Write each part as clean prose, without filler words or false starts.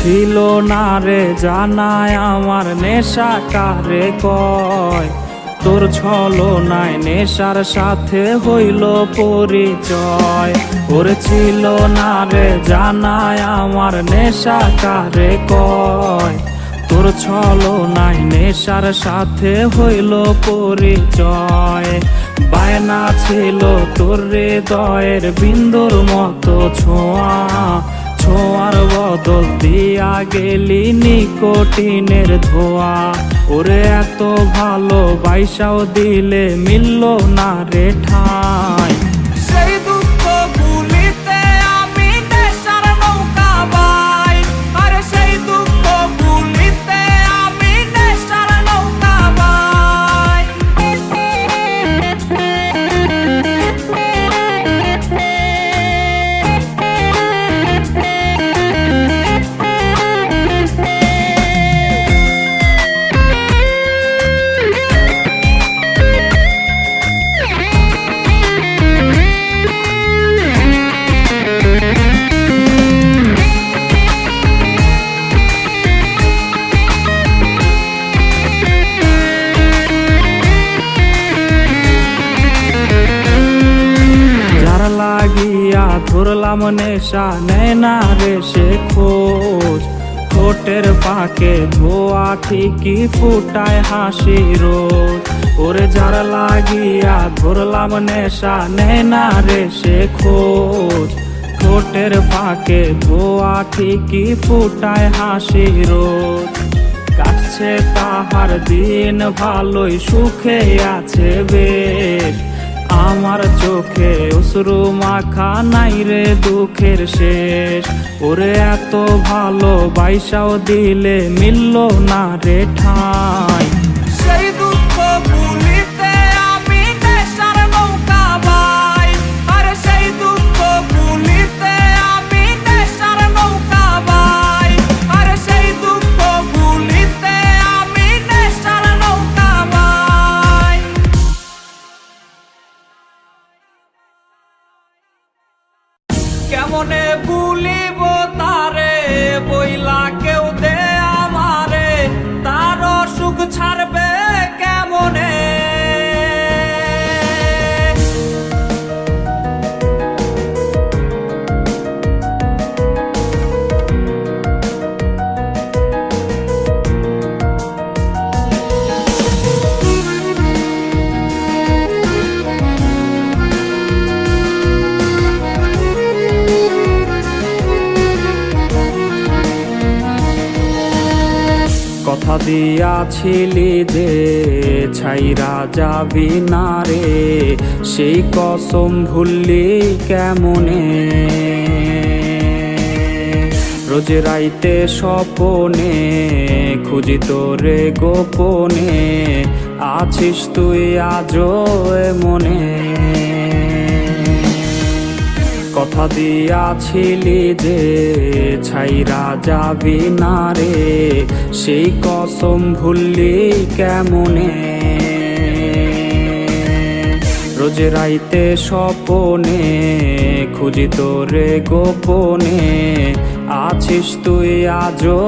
ছিল না রে জানায় আমার নেশা কারে কয়, তোর ছলনায় নেশার সাথে হইল পরিচয়। ওর ছিল না রে জানায় আমার নেশা কারে কয়, তোর ছলনায় নেশার সাথে হইল পরিচয়। বায়না ছিল তোর হৃদয়ের বিন্দুর মতো ছোঁয়া, ছোঁয়ার বদল দিয়া গেলি নিকোটিনের ধোয়া। ওরে এত ভালো বাইসাও দিলে মিলল না রে ঠাঁই। সেই দুঃখ ভুলিতে আমি নেশার নৌকা বাই, আরে সেই দুঃখ ভুলিতে আমি নেশার নৌকা বাই। লাগিয়া ধরলাম নেশা নেয় না রে সে খোঁজ, ঠোঁটের পাকে ধোয়া ঠিকই ফুটায় হাসি রোজ। ওরে যার লাগিয়া ধরলাম নেশা নেয় না রে সে খোঁজ, ঠোঁটের পাকে ধোয়া ঠিকই ফুটায় হাসি রোজ। কাটছে তাহার দিন ভালোই সুখে আছে বেশ, আমার চোখে অশ্রু মাখা নাই রে দুঃখের শেষ। ওরে এত ভালো বাইসাও দিলে মিলল না রে ঠাঁই। সেই দুঃখ ভুলিতে আমি নেশার নৌকা বাই, আরে সেই দুঃখ ভুলিতে আমি নেশার নৌকা বাই, আরে সেই দুঃখ ভুলিতে আমি নেশার নৌকা বাই। কেমনে ভুলিব তারে বইলা কেউ দে আমারে, তার সুখ ছাড়বে কেমনে। কথা দিয়াছিলি যে ছাইরা যাবি না রে, সেই কসম ভুললি কেমনে। রোজ রাইতে স্বপনে খুঁজি তোরে গোপনে, আছিস তুই আজও মনে। কথা দিয়াছিলি যে ছাইরা যাবি না রে, সেই কসম ভুললি কেমনে। রোজ রাইতে স্বপনে খুঁজি তোরে গোপনে, আছিস তুই আজও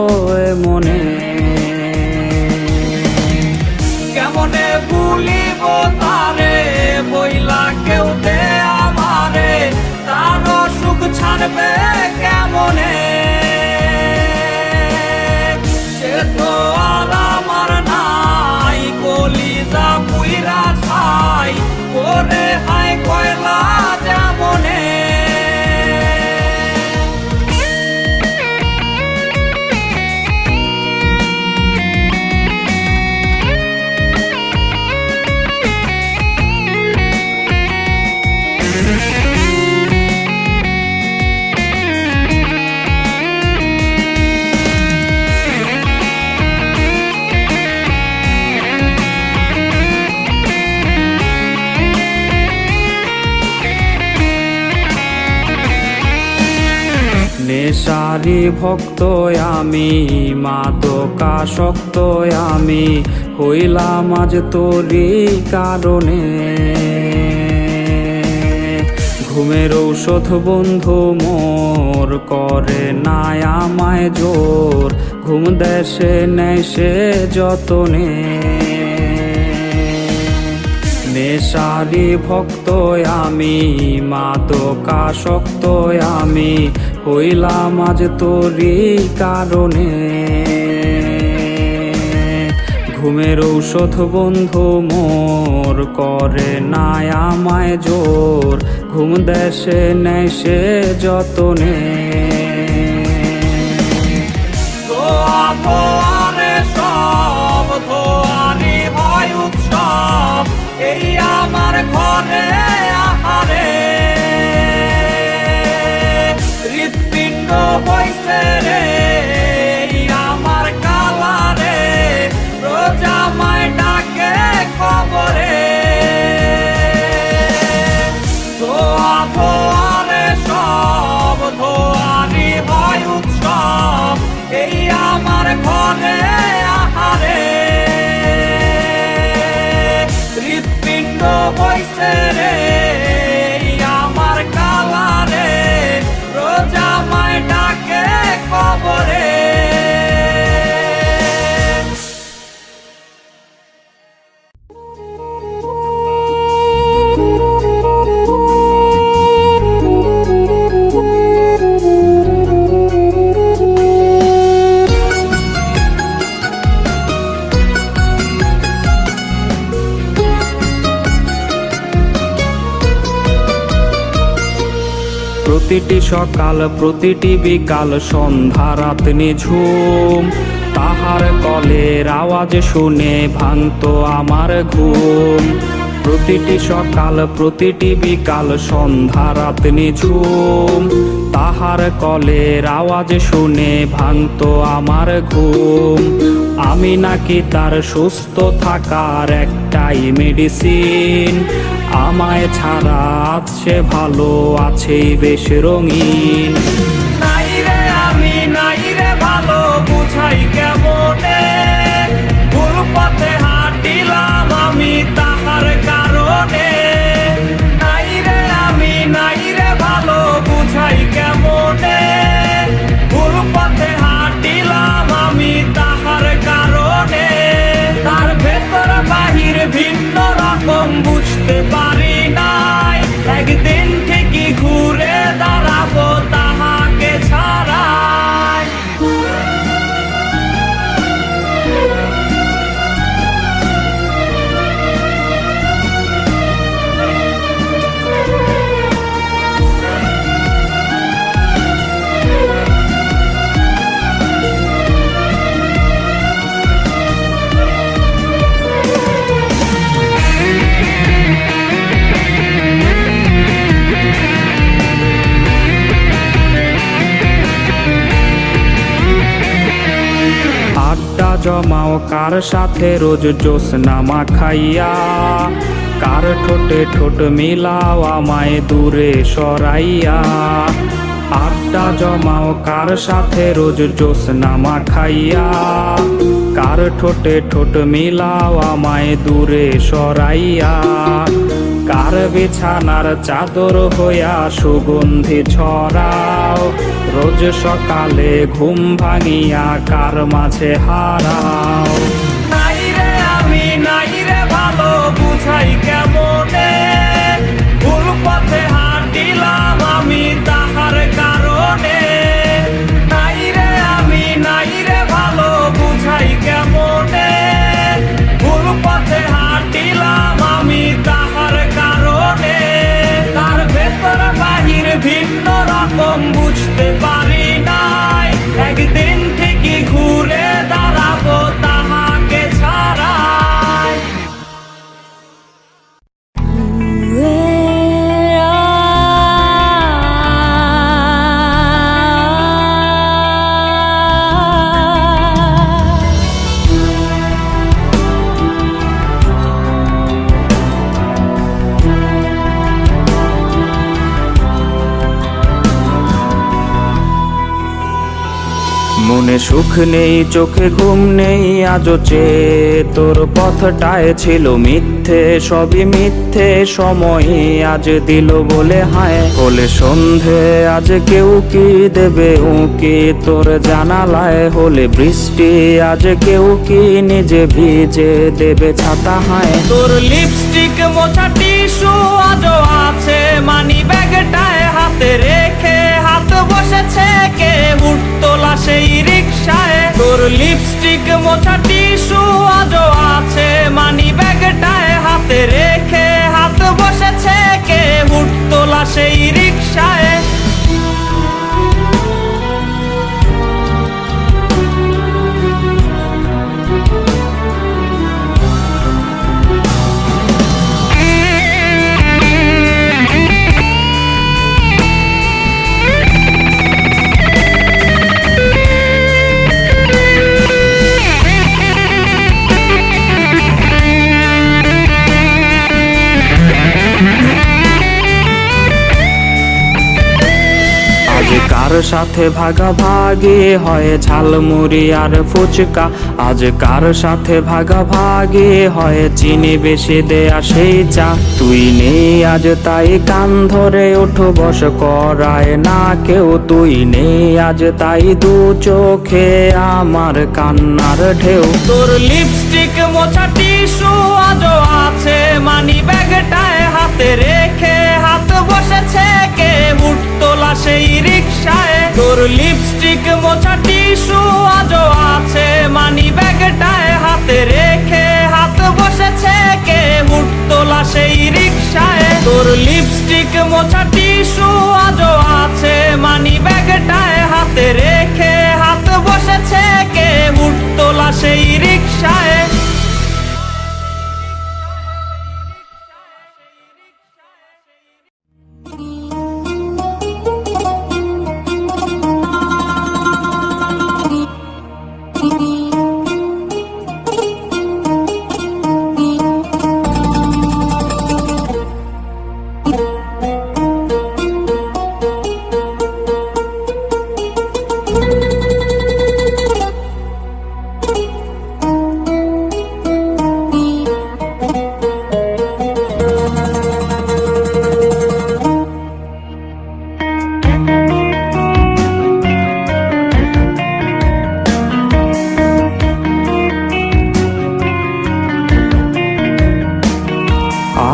মনে। কেমনে ভুলিব তারে বইলা কেউ দে আমারে, তার সুখ ছাড়বে কেমনে। সে তো আর আমার নাই, কলিজা পুইরা ছাই করে হায় কয়লা যেমনে। নেশারি ভক্ত আমি, মাদকাসক্ত আমি, হইলাম আজ তোরই কারণে। ঘুমের ঔষধ বন্ধু মোর করে না আমায় জোর, ঘুম দেশে নেয় সে যতনে। নেশারি ভক্ত আমি, মাদকাসক্ত আমি, হইলাম আজ তোরই কারণে। ঘুমের ঔষধ বন্ধু মোর করে না আমায় জোর, ঘুম দেশে নেয় সে যতনে। ধোয়ারে সব ধোয়ারি হয় উৎসব, এই আমার ঘরে আহারে। হৃৎপিণ্ড হইছে রে এই আমার কালারে, রোজ আমায় ডাকে খবরে। ধোয়ারে সব ধোয়ারি হয় উৎসব, এই আমার ঘরে আহারে। হৃৎপিণ্ড হইছে রে এই আমার কালারে, রোজ আমায় ডাকে খবরে। প্রতিটি সকাল প্রতিটি বিকাল সন্ধ্যা রাত নিঝুম, তাহার কলের আওয়াজ শুনে ভাঙতো আমার ঘুম। প্রতিটি সকাল প্রতিটি বিকাল সন্ধ্যা রাত নিঝুম, তাহার কলের আওয়াজ শুনে ভাঙতো আমার ঘুম। আমি নাকি তার সুস্থ থাকার একটাই মেডিসিন, আমায় ছাড়া সে ভালো আছেই বেশ রঙিন। নাই রে আমি নাই রে ভালো বুঝাই কেমনে, ভুল পথে হাঁটিলাম আমি তাহার কারণে। নাই রে আমি নাই রে ভালো বুঝাই কেমনে, ভুল পথে হাঁটিলাম আমি তাহার কারণে। তার ভেতর বাহির ভিন্ন রকম বুঝতে পারি নাই, একদিন ঠিকই ঘুরে দাঁড়াবো তাহাকে ছাড়াই। আড্ডা জমাও কার সাথে রোজ জ্যোৎস্না মাখাইয়া, কার ঠোঁটে ঠোঁট মিলাও আমায় দূরে সরাইয়া। আড্ডা জমাও কার সাথে রোজ জ্যোৎস্না মাখাইয়া, কার ঠোঁটে ঠোঁট মিলাও আমায় দূরে সরাইয়া। কার বিছানার চাদর হইয়া সুগন্ধি ছড়াও, রোজ সকালে ঘুম ভাঙিয়া কার মাঝে হারাও। নাই রে আমি নাই রে ভালো বুঝাই কেমনে, ভুল পথে হাঁটিলাম আমি তাহার কারণে। নাই রে আমি নাই রে ভালো বুঝাই কেমনে, ভুল পথে হাঁটিলাম আমি তাহার কারণে। তার ভেতর বাহির ভিন্ন রকম বুঝতে পারি নাই, একদিন ঠিকই ঘুরে দাঁড়াবো তাহাকে ছাড়াই। Where মনে সুখ নেই চোখে ঘুম নেই আজও চেয়ে তোর পথটায় ছিল মিথ্যে, সবই মিথ্যে সময় আজ দিল বলে হায়। হলে সন্ধে আজ কেউ কি দেবে উঁকি তোর জানালায়, হলে বৃষ্টি আজ কেউ কি নিজে ভিজে দেবে ছাতা হায়। তোর লিপস্টিক মোছা টিস্যু আজও আছে মানি ব্যাগটায় হাতে রেখে, হাত বসেছে কে হুট তোলা সেই রিকশায়। তোর লিপস্টিক মোছা টিস্যু আজও আছে মানি ব্যাগটায় হাতে রেখে, হাত বসেছে কে হুট তোলা সেই রিকশায়। আজ কার সাথে ভাগাভাগি হয় ঝালমুড়ি আর ফুচকা, আজ কার সাথে ভাগাভাগি হয় চিনি বেশি দেয়া সেই চা। তুই নেই আজ তাই কান ধরে ওঠো বস করায় না কেউ, তুই নেই আজ তাই দু চোখে আমার কান্নার ঢেউ। তোর লিপস্টিক মোছা টিস্যু আজও আছে মানি ব্যাগটায় হাতে রেখে, হাত বসেছে কে হুট তোলা সেই রিকশায়। তোর লিপস্টিক মোছা টিস্যু আজও আছে মানি ব্যাগটায় হাতে রেখে, হাত বসেছে কে হুট তোলা সেই রিকশায়। তোর লিপস্টিক মোছা টিস্যু আজও আছে মানি ব্যাগটায় হাতে রেখে, হাত বসেছে কে হুট তোলা সেই রিকশায়।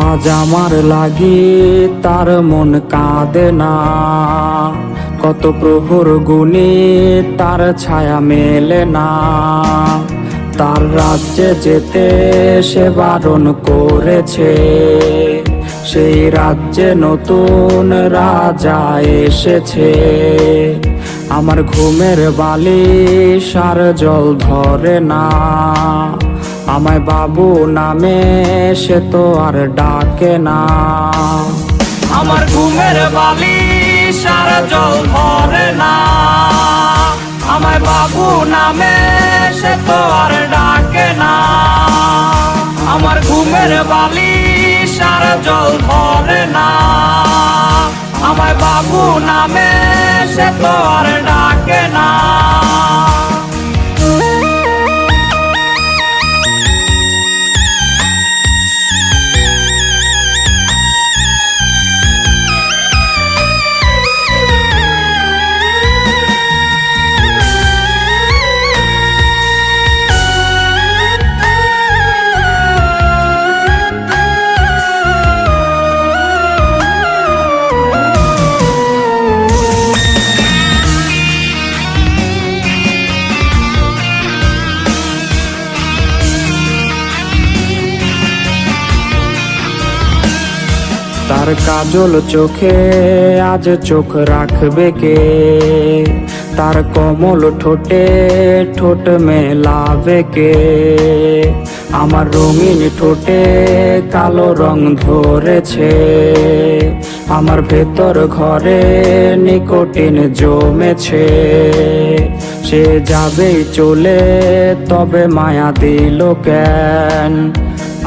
আজ আমার লাগি তার মন কাঁদে না, কত প্রহর গুণে তার ছায়া মেলে না। তার রাজ্যে যেতে সে বারণ করেছে, সেই রাজ্যে নতুন রাজা এসেছে। আমার ঘুমের বালিশ আর জল ধরে না, আমায় বাবু নামে সে তো আর ডাকে না। আমার ঘুমের বালিশ আর জল ধরে না, আমায় বাবু নামে সে তো আর ডাকে না। আমার ঘুমের বালিশ আর জল ধরে না, আমায় বাবু নামে সে তো আর ডাকে না। তার কাজল চোখে আজ চোখ রাখবে কে, তার কমল ঠোঁটে ঠোঁট মেলাবে কে। আমার রঙিন ঠোঁটে কালো রং ধরেছে, আমার ভেতর ঘরে নিকোটিন জমেছে। সে যাবেই চলে তবে মায়া দিল কেন,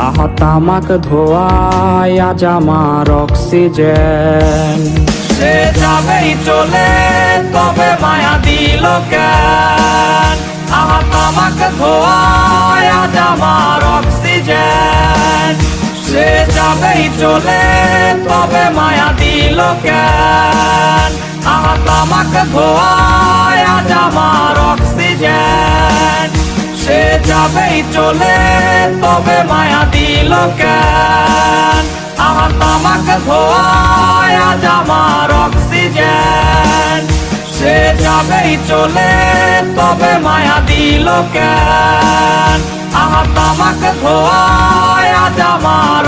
আহা তামাক ধোয়ায় আজ আমার অক্সিজেন। সে যাবেই চলে তবে মায়া দিল কেন, আমার অক্সিজেন। সে যাবেই চলে তবে মায়া দিল কেন? আহা তামাক ধোঁয়ায় আজ আমার অক্সিজেন। সে যাবেই চলে তবে মায়া দিল কেন? আহা তামাক ধোঁয়ায় আজ আমার অক্সিজেন। সে যাবেই চলে তবে মায়া দিল কেন? আহা তামাক ধোঁয়ায় আজ আমার